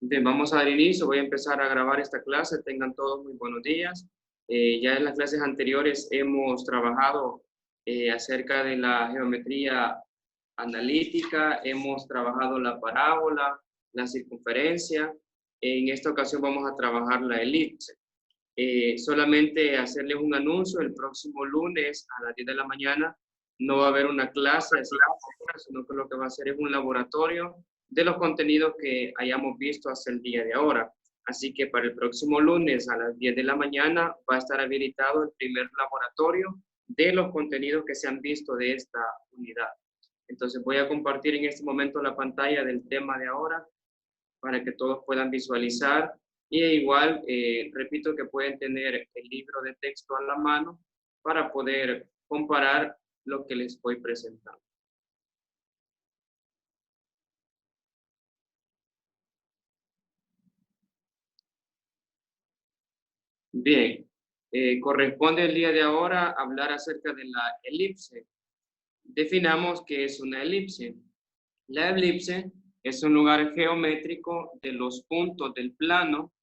Bien, vamos a dar inicio. Voy a empezar a grabar esta clase. Tengan todos muy buenos días. Ya en las clases anteriores hemos trabajado acerca de la geometría analítica, hemos trabajado la parábola, la circunferencia. En esta ocasión vamos a trabajar la elipse. Solamente hacerles un anuncio: el próximo lunes a las 10 de la mañana no va a haber una clase, así, sino que lo que va a hacer es un laboratorio de los contenidos que hayamos visto hasta el día de ahora. Así que para el próximo lunes a las 10 de la mañana va a estar habilitado el primer laboratorio de los contenidos que se han visto de esta unidad. Entonces voy a compartir en este momento la pantalla del tema de ahora para que todos puedan visualizar. Y igual, repito que pueden tener el libro de texto a la mano para poder comparar lo que les voy presentando. Bien, corresponde el día de ahora hablar acerca de la elipse. Definamos qué es una elipse. La elipse es un lugar geométrico de los puntos del plano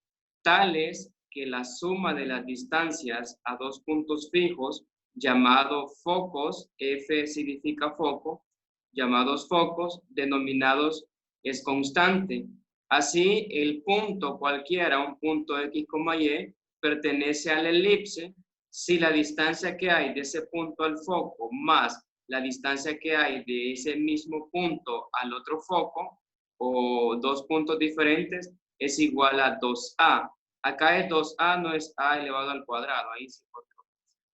tales que la suma de las distancias a dos puntos fijos, llamados focos, F significa foco, llamados focos, denominados es constante. Así, el punto cualquiera, un punto X, Y, pertenece a la elipse si la distancia que hay de ese punto al foco más la distancia que hay de ese mismo punto al otro foco, o dos puntos diferentes, es igual a 2a. Acá es 2a, no es a elevado al cuadrado, ahí sí,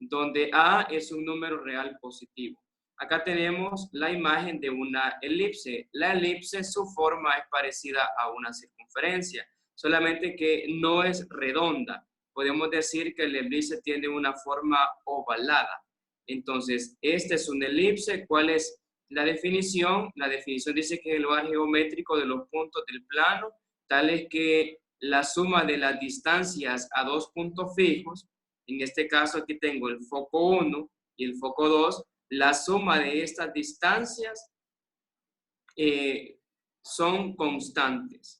donde a es un número real positivo. Acá tenemos la imagen de una elipse. La elipse, su forma es parecida a una circunferencia, solamente que no es redonda. Podemos decir que la elipse tiene una forma ovalada. Entonces, esta es una elipse. ¿Cuál es la definición? La definición dice que es el lugar geométrico de los puntos del plano, tales que la suma de las distancias a dos puntos fijos, en este caso aquí tengo el foco 1 y el foco 2, la suma de estas distancias son constantes.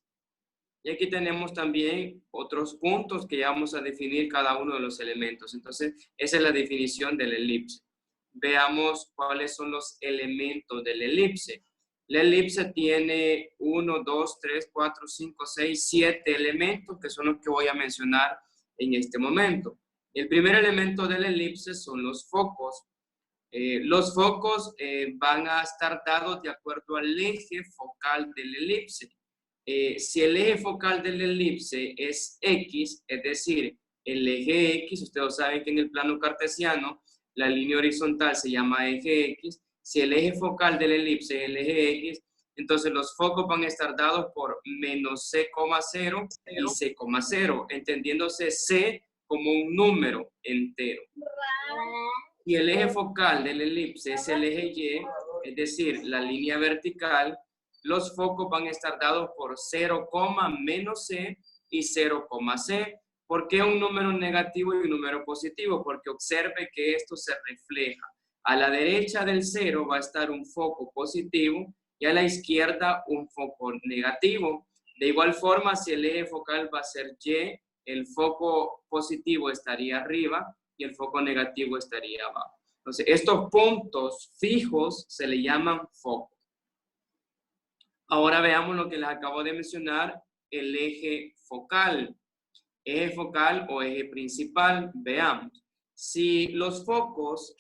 Y aquí tenemos también otros puntos que ya vamos a definir cada uno de los elementos. Entonces, esa es la definición de la elipse. Veamos cuáles son los elementos de la elipse. La elipse tiene 1, 2, 3, 4, 5, 6, 7 elementos, que son los que voy a mencionar en este momento. El primer elemento de la elipse son los focos. Los focos van a estar dados de acuerdo al eje focal de la elipse. Si el eje focal de la elipse es X, es decir, el eje X, ustedes saben que en el plano cartesiano la línea horizontal se llama eje X. Si el eje focal de la elipse es el eje X, entonces los focos van a estar dados por menos C,0 y C,0, entendiéndose C como un número entero. Y el eje focal de la elipse es el eje Y, es decir, la línea vertical. Los focos van a estar dados por 0, menos C y 0, C. ¿Por qué un número negativo y un número positivo? Porque observe que esto se refleja. A la derecha del 0 va a estar un foco positivo y a la izquierda un foco negativo. De igual forma, si el eje focal va a ser Y, el foco positivo estaría arriba y el foco negativo estaría abajo. Entonces, estos puntos fijos se le llaman focos. Ahora veamos lo que les acabo de mencionar, el eje focal. Eje focal o eje principal, veamos. Si los focos,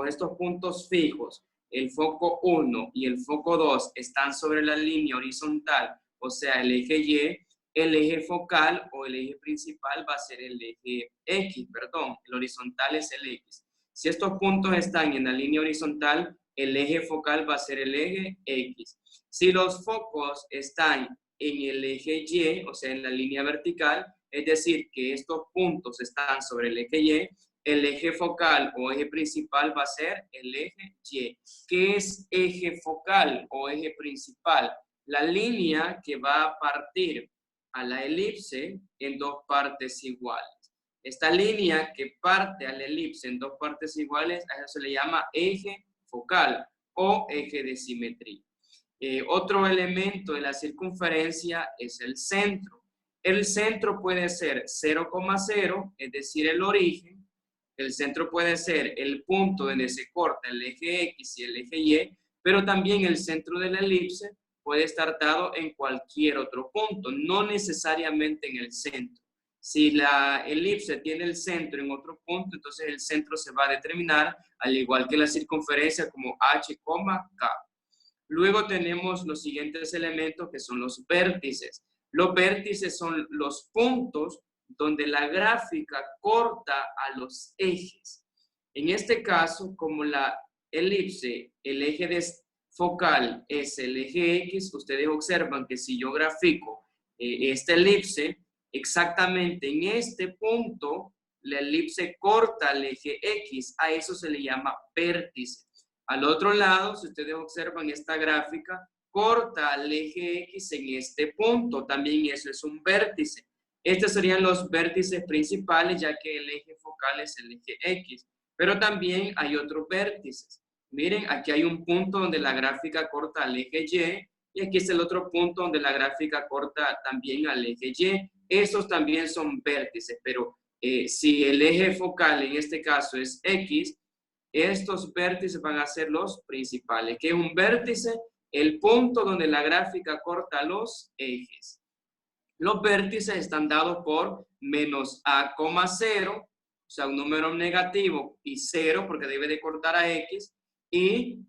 estos puntos fijos, el foco 1 y el foco 2 están sobre la línea horizontal, o sea, el eje Y, el eje focal o el eje principal va a ser el eje X, perdón, el horizontal es el X. Si estos puntos están en la línea horizontal, el eje focal va a ser el eje X. Si los focos están en el eje Y, o sea, en la línea vertical, es decir, que estos puntos están sobre el eje Y, el eje focal o eje principal va a ser el eje Y. ¿Qué es eje focal o eje principal? La línea que va a partir a la elipse en dos partes iguales. Esta línea que parte a la elipse en dos partes iguales, a eso se le llama eje focal o eje de simetría. Otro elemento de la circunferencia es el centro. El centro puede ser 0,0, es decir, el origen. El centro puede ser el punto donde se corta el eje X y el eje Y, pero también el centro de la elipse puede estar dado en cualquier otro punto, no necesariamente en el centro. Si la elipse tiene el centro en otro punto, entonces el centro se va a determinar, al igual que la circunferencia, como H, K. Luego tenemos los siguientes elementos que son los vértices. Los vértices son los puntos donde la gráfica corta a los ejes. En este caso, como la elipse, el eje focal es el eje X, ustedes observan que si yo grafico esta elipse, exactamente en este punto, la elipse corta el eje X, a eso se le llama vértice. Al otro lado, si ustedes observan esta gráfica, corta el eje X en este punto, también eso es un vértice. Estos serían los vértices principales, ya que el eje focal es el eje X, pero también hay otros vértices. Miren, aquí hay un punto donde la gráfica corta al eje Y, y aquí es el otro punto donde la gráfica corta también al eje Y. Esos también son vértices, pero si el eje focal en este caso es X, estos vértices van a ser los principales. ¿Qué es un vértice? El punto donde la gráfica corta los ejes. Los vértices están dados por menos a, 0, o sea, un número negativo y 0 porque debe de cortar a X, y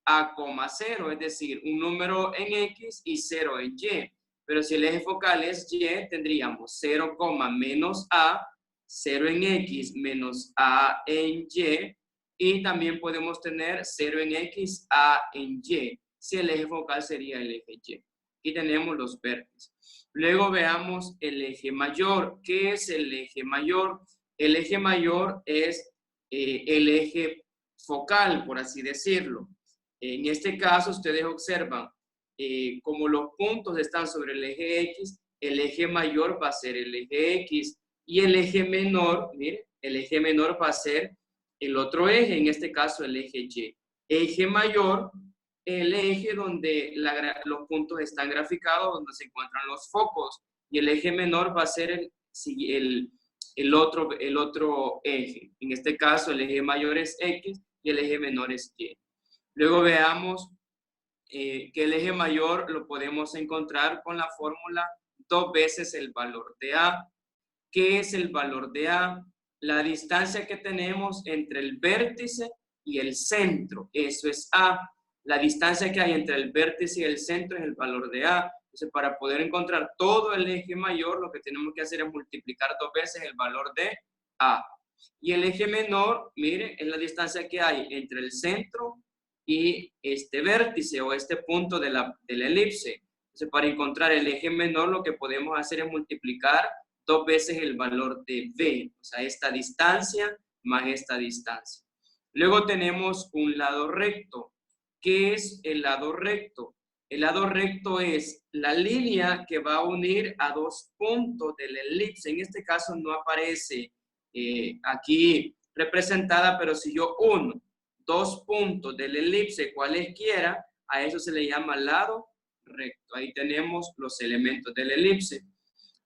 a, 0, es decir, un número en X y 0 en Y. Pero si el eje focal es Y, tendríamos 0, menos a, 0 en X menos a en Y, y también podemos tener 0 en X, a en Y, si el eje focal sería el eje Y. Aquí tenemos los vértices. Luego veamos el eje mayor. ¿Qué es el eje mayor? El eje mayor es el eje focal, por así decirlo. En este caso, ustedes observan, como los puntos están sobre el eje X, el eje mayor va a ser el eje X, y el eje menor, miren, el eje menor va a ser el otro eje, en este caso el eje Y. Eje mayor, el eje donde los puntos están graficados, donde se encuentran los focos, y el eje menor va a ser el otro eje. En este caso, el eje mayor es X y el eje menor es Y. Luego veamos que el eje mayor lo podemos encontrar con la fórmula 2 veces el valor de A. ¿Qué es el valor de A? La distancia que tenemos entre el vértice y el centro, eso es A. La distancia que hay entre el vértice y el centro es el valor de A. Entonces, para poder encontrar todo el eje mayor, lo que tenemos que hacer es multiplicar 2 veces el valor de A. Y el eje menor, mire, es la distancia que hay entre el centro y este vértice o este punto de la elipse. Entonces, para encontrar el eje menor, lo que podemos hacer es multiplicar 2 veces el valor de B, o sea, esta distancia más esta distancia. Luego tenemos un lado recto. ¿Qué es el lado recto? El lado recto es la línea que va a unir a dos puntos de la elipse. En este caso no aparece aquí representada, pero si yo uno dos puntos de la elipse cualesquiera, a eso se le llama lado recto. Ahí tenemos los elementos de la elipse.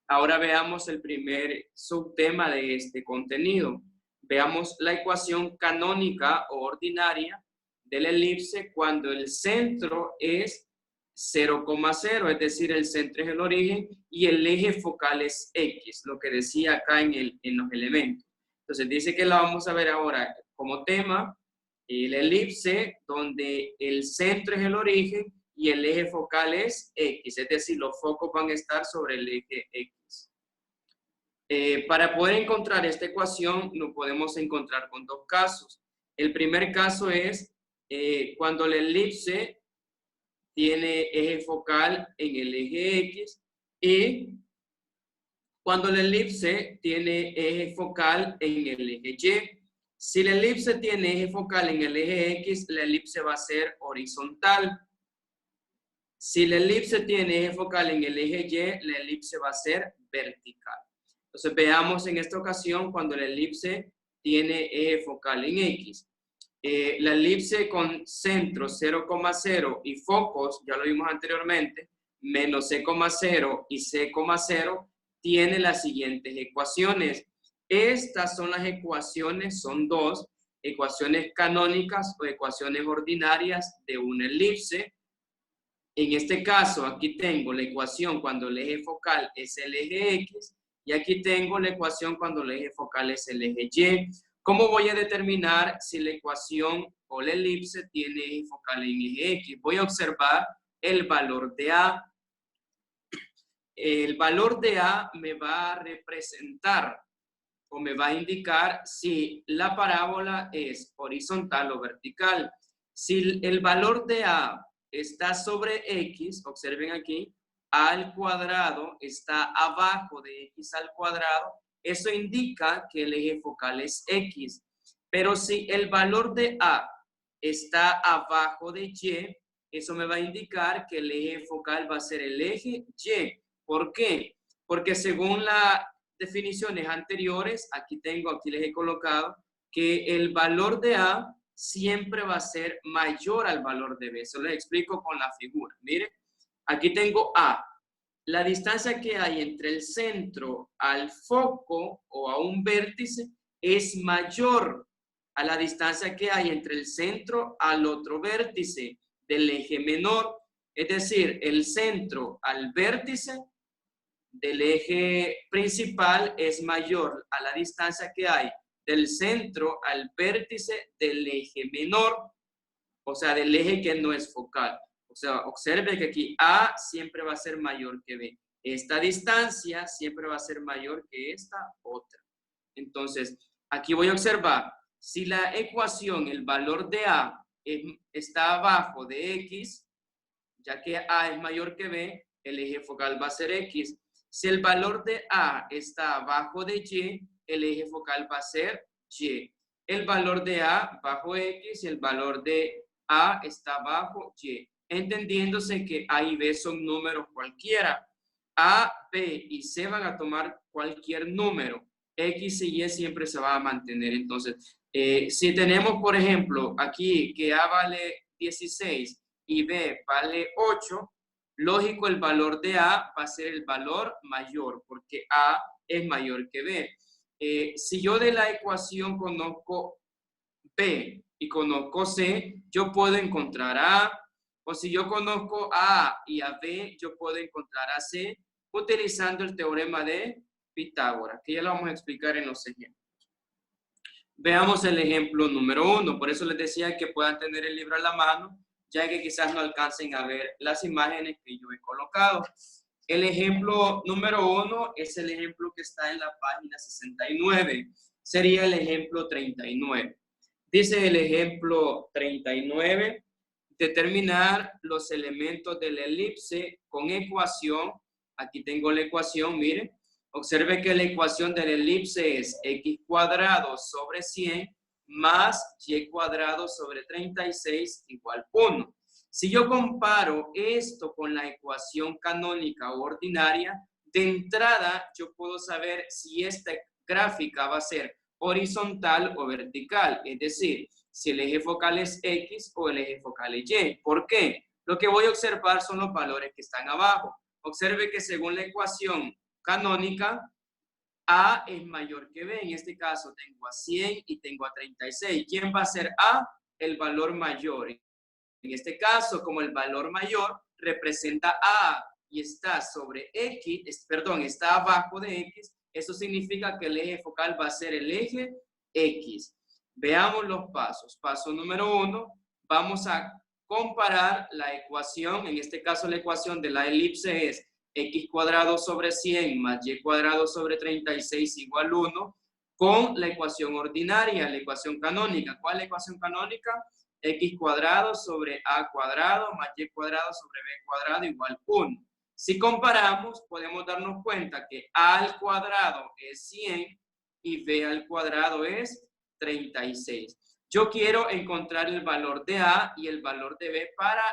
Ahora veamos el primer subtema de este contenido. Veamos la ecuación canónica o ordinaria de la elipse cuando el centro es 0,0, es decir, el centro es el origen y el eje focal es X, lo que decía acá en los elementos. Entonces dice que la vamos a ver ahora como tema, la elipse donde el centro es el origen y el eje focal es X, es decir, los focos van a estar sobre el eje X. Para poder encontrar esta ecuación, nos podemos encontrar con dos casos. El primer caso es cuando la elipse tiene eje focal en el eje X y cuando la elipse tiene eje focal en el eje Y. Si la elipse tiene eje focal en el eje X, la elipse va a ser horizontal. Si la elipse tiene eje focal en el eje Y, la elipse va a ser vertical. Entonces veamos en esta ocasión cuando la elipse tiene eje focal en X. La elipse con centro 0,0 y focos, ya lo vimos anteriormente, menos C,0 y C,0, tiene las siguientes ecuaciones. Estas son las ecuaciones, son dos, ecuaciones canónicas o ecuaciones ordinarias de una elipse. En este caso, aquí tengo la ecuación cuando el eje focal es el eje X y aquí tengo la ecuación cuando el eje focal es el eje Y. ¿Cómo voy a determinar si la ecuación o la elipse tiene eje focal en eje X? Voy a observar el valor de A. El valor de A me va a representar o me va a indicar si la parábola es horizontal o vertical. Si el valor de A está sobre X, observen aquí, A al cuadrado está abajo de X al cuadrado, eso indica que el eje focal es X. Pero si el valor de A está abajo de Y, eso me va a indicar que el eje focal va a ser el eje Y. ¿Por qué? Porque según las definiciones anteriores, aquí les he colocado, que el valor de A siempre va a ser mayor al valor de B. Eso les explico con la figura. Miren, aquí tengo A. La distancia que hay entre el centro al foco o a un vértice es mayor a la distancia que hay entre el centro al otro vértice del eje menor. Es decir, el centro al vértice del eje principal es mayor a la distancia que hay del centro al vértice del eje menor, o sea, del eje que no es focal. O sea, observe que aquí A siempre va a ser mayor que B. Esta distancia siempre va a ser mayor que esta otra. Entonces, aquí voy a observar, si la ecuación, el valor de A está abajo de X, ya que A es mayor que B, el eje focal va a ser X. Si el valor de A está abajo de Y, el eje focal va a ser Y. El valor de A bajo X y el valor de A está bajo Y. Entendiéndose que A y B son números cualquiera. A, B y C van a tomar cualquier número. X y Y siempre se va a mantener. Entonces, si tenemos, por ejemplo, aquí que A vale 16 y B vale 8, lógico, el valor de A va a ser el valor mayor, porque A es mayor que B. Si yo de la ecuación conozco B y conozco C, yo puedo encontrar A, o si yo conozco a A y a B, yo puedo encontrar a C utilizando el teorema de Pitágoras, que ya lo vamos a explicar en los ejemplos. Veamos el ejemplo número 1. Por eso les decía que puedan tener el libro a la mano, ya que quizás no alcancen a ver las imágenes que yo he colocado. El ejemplo número 1 es el ejemplo que está en la página 69. Sería el ejemplo 39. Dice el ejemplo 39, determinar los elementos de la elipse con ecuación. Aquí tengo la ecuación, miren. Observe que la ecuación de la elipse es x cuadrado sobre 100 más y cuadrado sobre 36 igual 1. Si yo comparo esto con la ecuación canónica o ordinaria, de entrada yo puedo saber si esta gráfica va a ser horizontal o vertical, es decir, si el eje focal es X o el eje focal es Y. ¿Por qué? Lo que voy a observar son los valores que están abajo. Observe que según la ecuación canónica, A es mayor que B. En este caso tengo a 100 y tengo a 36. ¿Quién va a ser A? El valor mayor. En este caso, como el valor mayor representa A y está sobre X, perdón, está abajo de X, eso significa que el eje focal va a ser el eje X. Veamos los pasos. Paso número 1, vamos a comparar la ecuación. En este caso, la ecuación de la elipse es x cuadrado sobre 100 más y cuadrado sobre 36 igual 1 con la ecuación ordinaria, la ecuación canónica. ¿Cuál es la ecuación canónica? X cuadrado sobre a cuadrado más y cuadrado sobre b cuadrado igual 1. Si comparamos, podemos darnos cuenta que a al cuadrado es 100 y b al cuadrado es 36. Yo quiero encontrar el valor de a y el valor de b para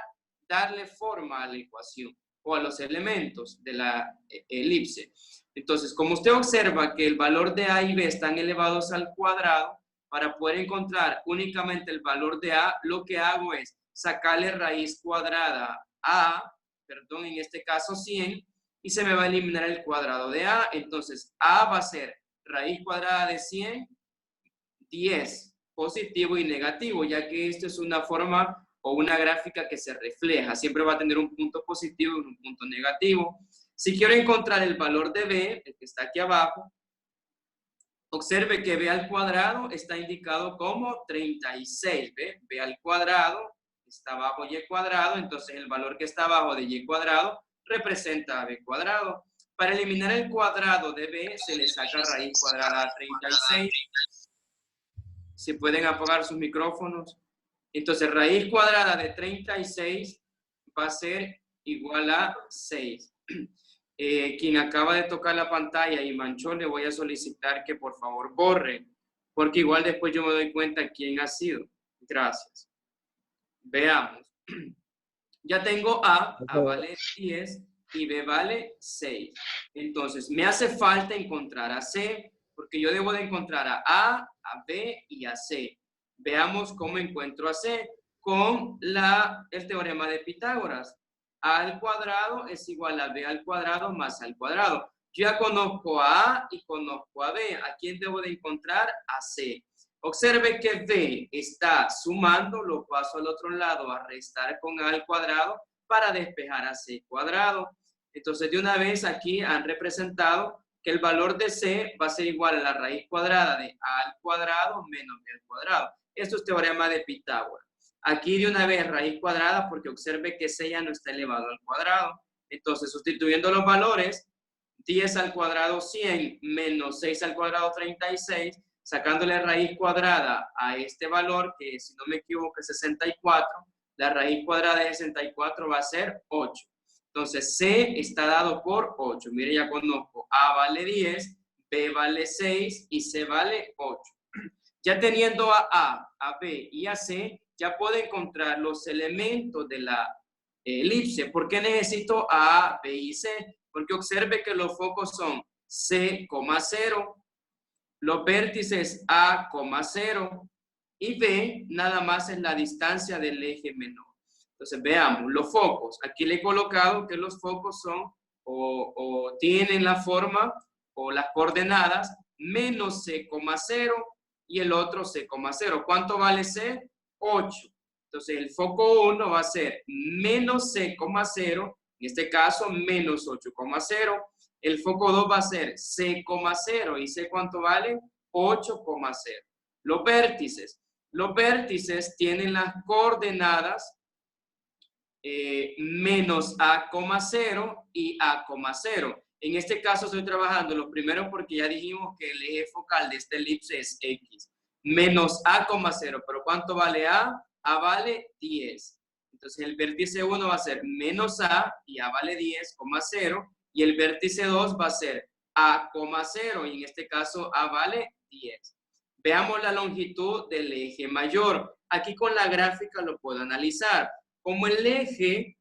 darle forma a la ecuación o a los elementos de la elipse. Entonces, como usted observa que el valor de a y b están elevados al cuadrado, Para poder encontrar únicamente el valor de A, lo que hago es sacarle raíz cuadrada a, perdón, en este caso 100, y se me va a eliminar el cuadrado de A. Entonces, A va a ser raíz cuadrada de 100, 10, positivo y negativo, ya que esto es una forma o una gráfica que se refleja. Siempre va a tener un punto positivo y un punto negativo. Si quiero encontrar el valor de B, el que está aquí abajo, observe que B al cuadrado está indicado como 36. ¿Ve? B al cuadrado está abajo Y cuadrado, entonces el valor que está abajo de Y cuadrado representa a B cuadrado. Para eliminar el cuadrado de B, se le saca raíz cuadrada a 36. Si pueden apagar sus micrófonos. Entonces, raíz cuadrada de 36 va a ser igual a 6. Quien acaba de tocar la pantalla y manchó, le voy a solicitar que por favor borre, porque igual después yo me doy cuenta quién ha sido. Gracias. Veamos. Ya tengo A vale 10 y B vale 6. Entonces, me hace falta encontrar a C, porque yo debo de encontrar a B y a C. Veamos cómo encuentro a C con el teorema de Pitágoras. A al cuadrado es igual a B al cuadrado más A al cuadrado. Yo ya conozco a A y conozco a B. ¿A quién debo de encontrar? A C. Observe que B está sumando, lo paso al otro lado a restar con A al cuadrado para despejar a C cuadrado. Entonces, de una vez aquí han representado que el valor de C va a ser igual a la raíz cuadrada de A al cuadrado menos B al cuadrado. Esto es teorema de Pitágoras. Aquí de una vez raíz cuadrada porque observe que C ya no está elevado al cuadrado. Entonces, sustituyendo los valores, 10 al cuadrado 100 menos 6 al cuadrado 36, sacándole raíz cuadrada a este valor, que si no me equivoco es 64, la raíz cuadrada de 64 va a ser 8. Entonces, C está dado por 8. Mire, ya conozco, A vale 10, B vale 6 y C vale 8. Ya teniendo a B y a C, ya puedo encontrar los elementos de la elipse. ¿Por qué necesito A, B y C? Porque observe que los focos son C, 0, los vértices A, 0 y B nada más es la distancia del eje menor. Entonces veamos, los focos. Aquí le he colocado que los focos son o tienen la forma o las coordenadas menos C, 0 y el otro C, 0. ¿Cuánto vale C? 8. Entonces el foco 1 va a ser menos C, 0, en este caso menos 8, 0. El foco 2 va a ser C, 0. ¿Y C cuánto vale? 8, 0. Los vértices tienen las coordenadas menos A, 0 y A, 0. En este caso estoy trabajando los primeros porque ya dijimos que el eje focal de este elipse es X. Menos A, 0. ¿Pero cuánto vale A? A vale 10. Entonces el vértice 1 va a ser menos A y A vale 10, 0. Y el vértice 2 va a ser A, 0. Y en este caso A vale 10. Veamos la longitud del eje mayor. Aquí con la gráfica lo puedo analizar. Como el eje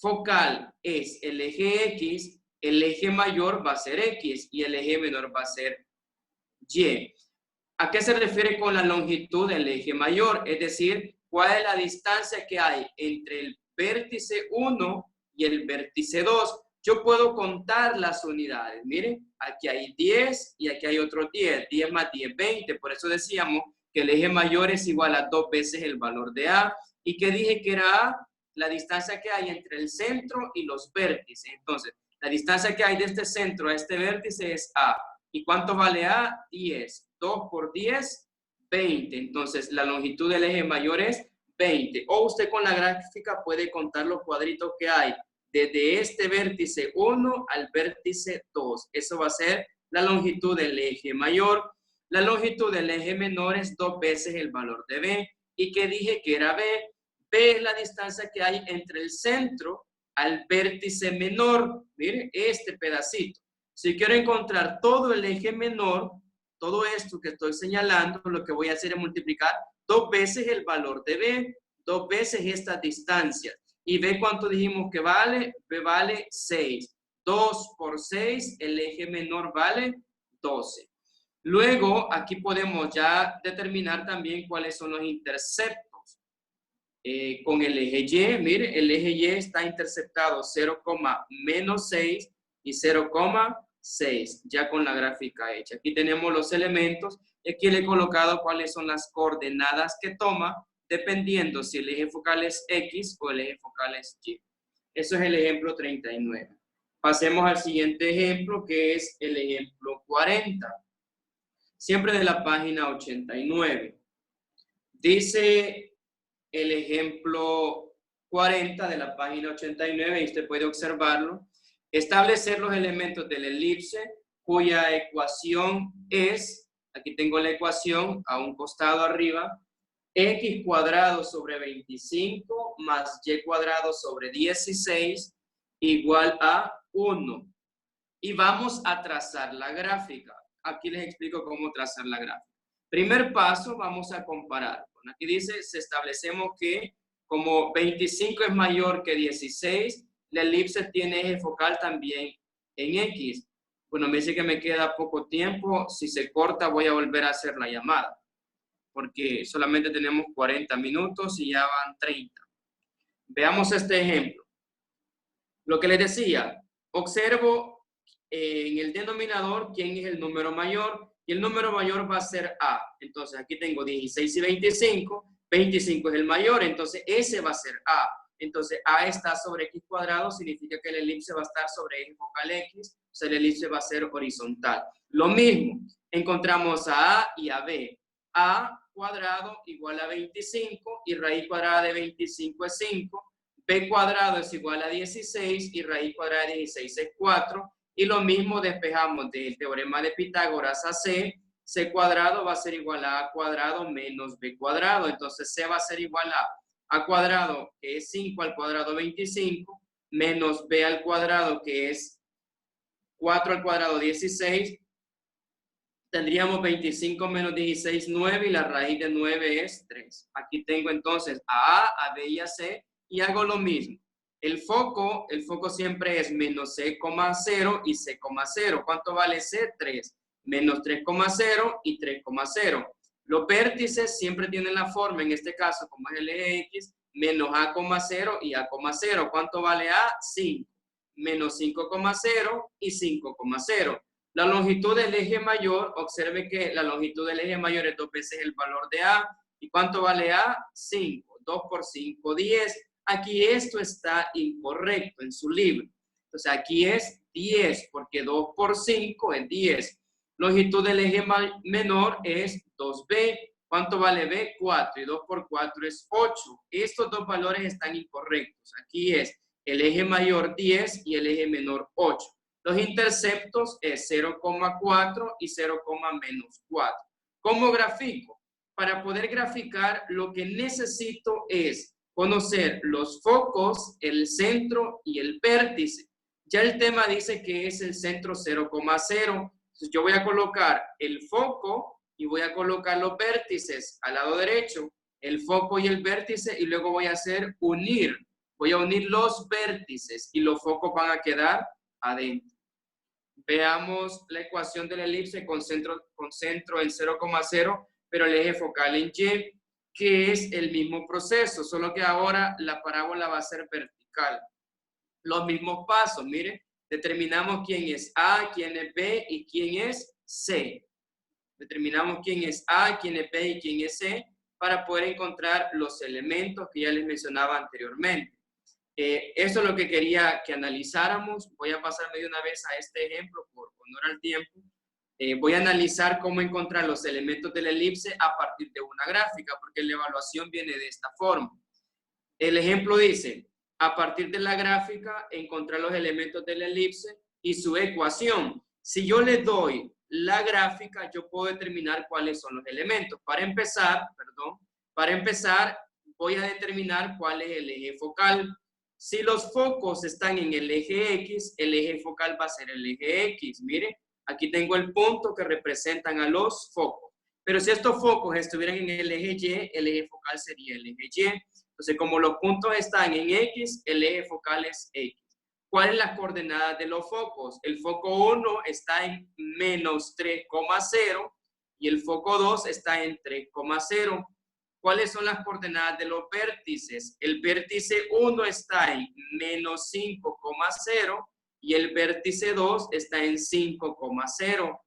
focal es el eje X, el eje mayor va a ser X y el eje menor va a ser Y. ¿A qué se refiere con la longitud del eje mayor? Es decir, ¿cuál es la distancia que hay entre el vértice 1 y el vértice 2? Yo puedo contar las unidades. Miren, aquí hay 10 y aquí hay otros 10. 10 más 10, 20. Por eso decíamos que el eje mayor es igual a 2 veces el valor de A. ¿Y qué dije que era A? La distancia que hay entre el centro y los vértices. Entonces, la distancia que hay de este centro a este vértice es A. ¿Y cuánto vale A? 10. 2 por 10, 20. Entonces, la longitud del eje mayor es 20. O usted con la gráfica puede contar los cuadritos que hay desde este vértice 1 al vértice 2. Eso va a ser la longitud del eje mayor. La longitud del eje menor es 2 veces el valor de B. ¿Y qué dije que era B? B es la distancia que hay entre el centro al vértice menor. Mire, este pedacito. Si quiero encontrar todo el eje menor, todo esto que estoy señalando, lo que voy a hacer es multiplicar 2 veces el valor de B, 2 veces esta distancia. ¿Y B cuánto dijimos que vale? B vale 6. 2 por 6, el eje menor vale 12. Luego, aquí podemos ya determinar también cuáles son los interceptos. Con el eje Y, mire, el eje Y está interceptado 0,-6 y 0,6, ya con la gráfica hecha. Aquí tenemos los elementos y aquí le he colocado cuáles son las coordenadas que toma, dependiendo si el eje focal es X o el eje focal es Y. Eso es el ejemplo 39. Pasemos al siguiente ejemplo, que es el ejemplo 40. Siempre de la página 89. Dice el ejemplo 40 de la página 89, y usted puede observarlo. Establecer los elementos del elipse cuya ecuación es, aquí tengo la ecuación a un costado arriba, x cuadrado sobre 25 más y cuadrado sobre 16 igual a 1. Y vamos a trazar la gráfica. Aquí les explico cómo trazar la gráfica. Primer paso, vamos a comparar. Aquí dice, establecemos que como 25 es mayor que 16, la elipse tiene eje focal también en X. Bueno, me dice que me queda poco tiempo. Si se corta, voy a volver a hacer la llamada, porque solamente tenemos 40 minutos y ya van 30. Veamos este ejemplo. Lo que les decía, observo en el denominador quién es el número mayor, y el número mayor va a ser A. Entonces aquí tengo 16 y 25, 25 es el mayor, entonces ese va a ser A. Entonces A está sobre X cuadrado, significa que el elipse va a estar sobre eje focal X, o sea, el elipse va a ser horizontal. Lo mismo, encontramos a A y a B. A cuadrado igual a 25 y raíz cuadrada de 25 es 5. B cuadrado es igual a 16 y raíz cuadrada de 16 es 4. Y lo mismo despejamos del teorema de Pitágoras a C. C cuadrado va a ser igual a cuadrado menos B cuadrado. Entonces C va a ser igual a cuadrado, que es 5 al cuadrado 25, menos B al cuadrado, que es 4 al cuadrado 16. Tendríamos 25 menos 16, 9, y la raíz de 9 es 3. Aquí tengo entonces a A, B y a C, y hago lo mismo. El foco siempre es menos C, 0 y C, 0. ¿Cuánto vale C? 3. Menos 3,0 y 3,0. Los vértices siempre tienen la forma, en este caso, como es el eje X, menos A, 0 y A, 0. ¿Cuánto vale A? 5. Menos 5,0 y 5,0. La longitud del eje mayor, observe que la longitud del eje mayor es 2 veces el valor de A. ¿Y cuánto vale A? 5. 2 por 5, 10. Aquí esto está incorrecto en su libro. Entonces aquí es 10, porque 2 por 5 es 10. Longitud del eje menor es 2B. ¿Cuánto vale B? 4. Y 2 por 4 es 8. Estos dos valores están incorrectos. Aquí es el eje mayor 10 y el eje menor 8. Los interceptos es 0,4 y 0,-4. ¿Cómo grafico? Para poder graficar, lo que necesito es conocer los focos, el centro y el vértice. Ya el tema dice que es el centro 0,0. Entonces yo voy a colocar el foco y voy a colocar los vértices al lado derecho, el foco y el vértice, y luego voy a hacer unir. Voy a unir los vértices y los focos van a quedar adentro. Veamos la ecuación de la elipse con centro en 0,0, pero el eje focal en Y, que es el mismo proceso, solo que ahora la parábola va a ser vertical. Los mismos pasos, mire, determinamos quién es A, quién es B y quién es C. Determinamos quién es A, quién es B y quién es C para poder encontrar los elementos que ya les mencionaba anteriormente. Eso es lo que quería que analizáramos. Voy a pasarme de una vez a este ejemplo por honor al tiempo. Voy a analizar cómo encontrar los elementos de la elipse a partir de una gráfica, porque la evaluación viene de esta forma. El ejemplo dice, a partir de la gráfica, encontrar los elementos de la elipse y su ecuación. Si yo le doy la gráfica, yo puedo determinar cuáles son los elementos. Para empezar, voy a determinar cuál es el eje focal. Si los focos están en el eje X, el eje focal va a ser el eje X. Mire, aquí tengo el punto que representan a los focos. Pero si estos focos estuvieran en el eje Y, el eje focal sería el eje Y. Entonces, como los puntos están en X, el eje focal es X. ¿Cuáles son las coordenadas de los focos? El foco 1 está en menos 3,0 y el foco 2 está en 3,0. ¿Cuáles son las coordenadas de los vértices? El vértice 1 está en menos 5,0 y el vértice 2 está en 5,0.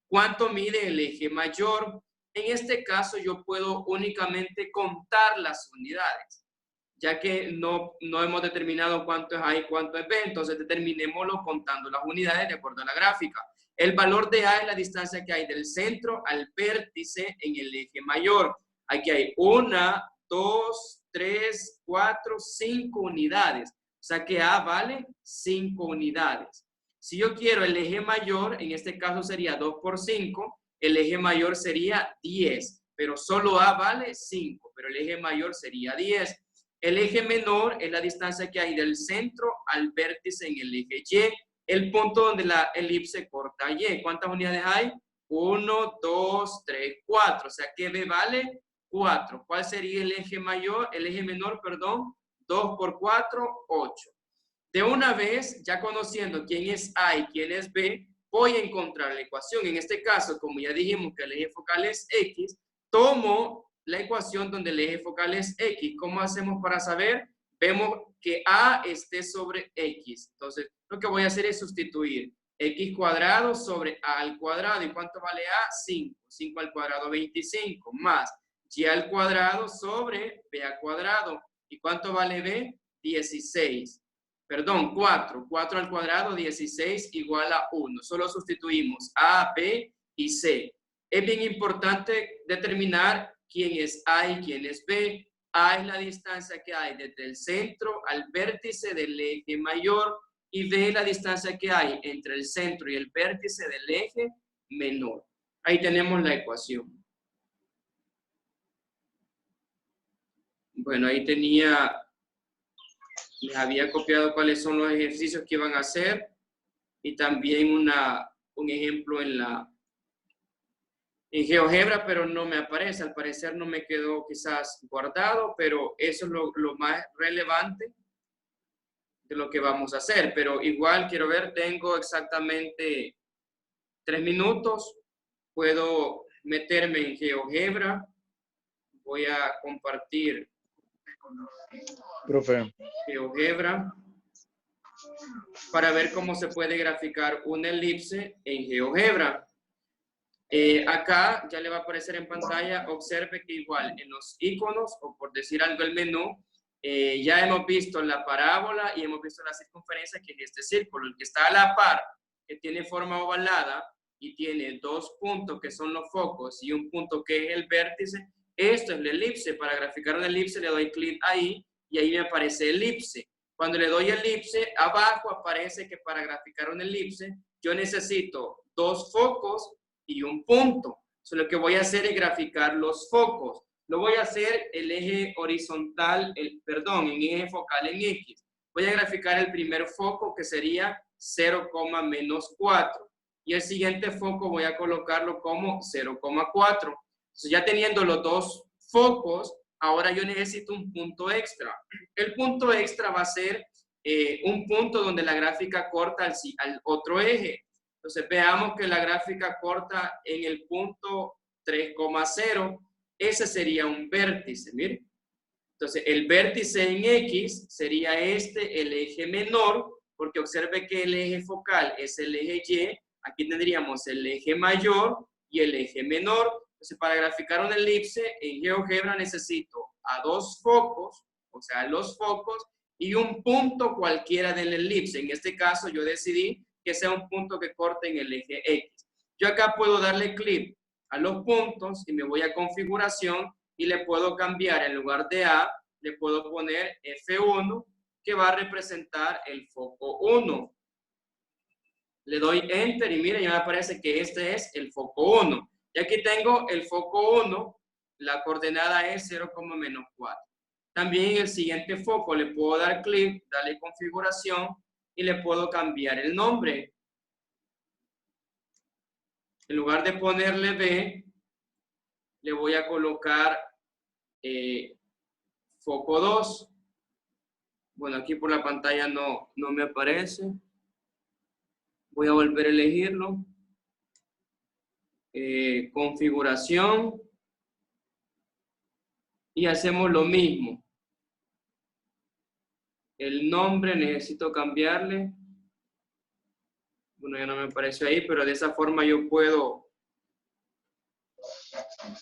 ¿Cuánto mide el eje mayor? En este caso yo puedo únicamente contar las unidades, ya que no hemos determinado cuánto es A y cuánto es B, entonces determinémoslo contando las unidades de acuerdo a la gráfica. El valor de A es la distancia que hay del centro al vértice en el eje mayor. Aquí hay 1, 2, 3, 4, 5 unidades. O sea que A vale 5 unidades. Si yo quiero el eje mayor, en este caso sería 2 por 5, el eje mayor sería 10, pero solo A vale 5, pero el eje mayor sería 10. El eje menor es la distancia que hay del centro al vértice en el eje Y, el punto donde la elipse corta Y. ¿Cuántas unidades hay? 1, 2, 3, 4. O sea que B vale 4. ¿Cuál sería el eje mayor? El eje menor, perdón. 2 por 4, 8. De una vez, ya conociendo quién es A y quién es B, voy a encontrar la ecuación. En este caso, como ya dijimos que el eje focal es X, tomo la ecuación donde el eje focal es X. ¿Cómo hacemos para saber? Vemos que A esté sobre X. Entonces, lo que voy a hacer es sustituir X cuadrado sobre A al cuadrado. ¿Y cuánto vale A? 5. 5 al cuadrado, 25. Más Y al cuadrado sobre B al cuadrado. ¿Y cuánto vale B? 16. Perdón, 4. 4 al cuadrado, 16 igual a 1. Solo sustituimos A, B y C. Es bien importante determinar quién es A y quién es B. A es la distancia que hay desde el centro al vértice del eje mayor y B es la distancia que hay entre el centro y el vértice del eje menor. Ahí tenemos la ecuación. Bueno, ahí les había copiado cuáles son los ejercicios que iban a hacer y también un ejemplo en GeoGebra, pero no me aparece. Al parecer no me quedó quizás guardado, pero eso es lo más relevante de lo que vamos a hacer. Pero igual quiero ver, tengo exactamente 3 minutos. Puedo meterme en GeoGebra. Voy a compartir Profe. GeoGebra para ver cómo se puede graficar una elipse en GeoGebra. Acá ya le va a aparecer en pantalla, observe que igual en los iconos, o por decir algo el menú, ya hemos visto la parábola y hemos visto la circunferencia, que es este círculo, el que está a la par, que tiene forma ovalada y tiene 2 puntos que son los focos y un punto que es el vértice. Esto es la elipse. Para graficar una elipse le doy clic ahí y ahí me aparece elipse. Cuando le doy elipse, abajo aparece que para graficar una elipse yo necesito 2 focos y un punto. Entonces, lo que voy a hacer es graficar los focos. Lo voy a hacer el eje horizontal, en eje focal en X. Voy a graficar el primer foco, que sería 0,-4. Y el siguiente foco voy a colocarlo como 0,4. Entonces, ya teniendo los 2 focos, ahora yo necesito un punto extra. El punto extra va a ser un punto donde la gráfica corta al otro eje. Entonces veamos que la gráfica corta en el punto 3,0. Ese sería un vértice, miren. Entonces el vértice en X sería el eje menor, porque observe que el eje focal es el eje Y. Aquí tendríamos el eje mayor y el eje menor. Entonces para graficar una elipse en GeoGebra necesito a 2 focos, o sea, los focos, y un punto cualquiera de la elipse. En este caso yo decidí que sea un punto que corte en el eje X. Yo acá puedo darle clic a los puntos y me voy a configuración y le puedo cambiar, en lugar de A, le puedo poner F1, que va a representar el foco 1. Le doy Enter y mira, ya me aparece que este es el foco 1. Y aquí tengo el foco 1, la coordenada es 0,-4. También en el siguiente foco le puedo dar clic, darle configuración y le puedo cambiar el nombre. En lugar de ponerle B, le voy a colocar foco 2. Bueno, aquí por la pantalla no me aparece. Voy a volver a elegirlo. Configuración. Y hacemos lo mismo. El nombre necesito cambiarle. Bueno, ya no me apareció ahí, pero de esa forma yo puedo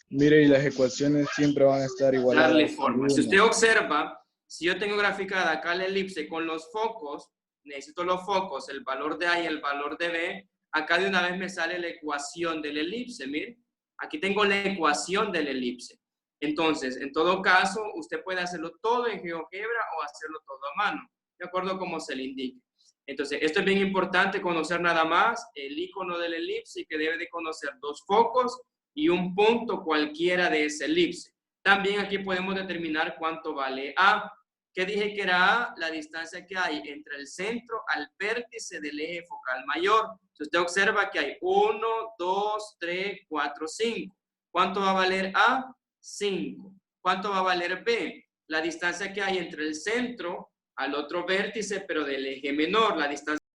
Mire, y las ecuaciones siempre van a estar darle igualadas. forma. Si usted observa, si yo tengo graficada acá la elipse con los focos, necesito los focos, el valor de A y el valor de B, acá de una vez me sale la ecuación de la elipse, mire. Aquí tengo la ecuación de la elipse. Entonces, en todo caso, usted puede hacerlo todo en GeoGebra o hacerlo todo a mano, de acuerdo a cómo se le indique. Entonces, esto es bien importante conocer nada más el icono de la elipse y que debe de conocer dos focos y un punto cualquiera de esa elipse. También aquí podemos determinar cuánto vale A. ¿Qué dije que era A? La distancia que hay entre el centro al vértice del eje focal mayor. Si usted observa que hay 1, 2, 3, 4, 5. ¿Cuánto va a valer A? 5. ¿Cuánto va a valer B? La distancia que hay entre el centro al otro vértice, pero del eje menor. La distancia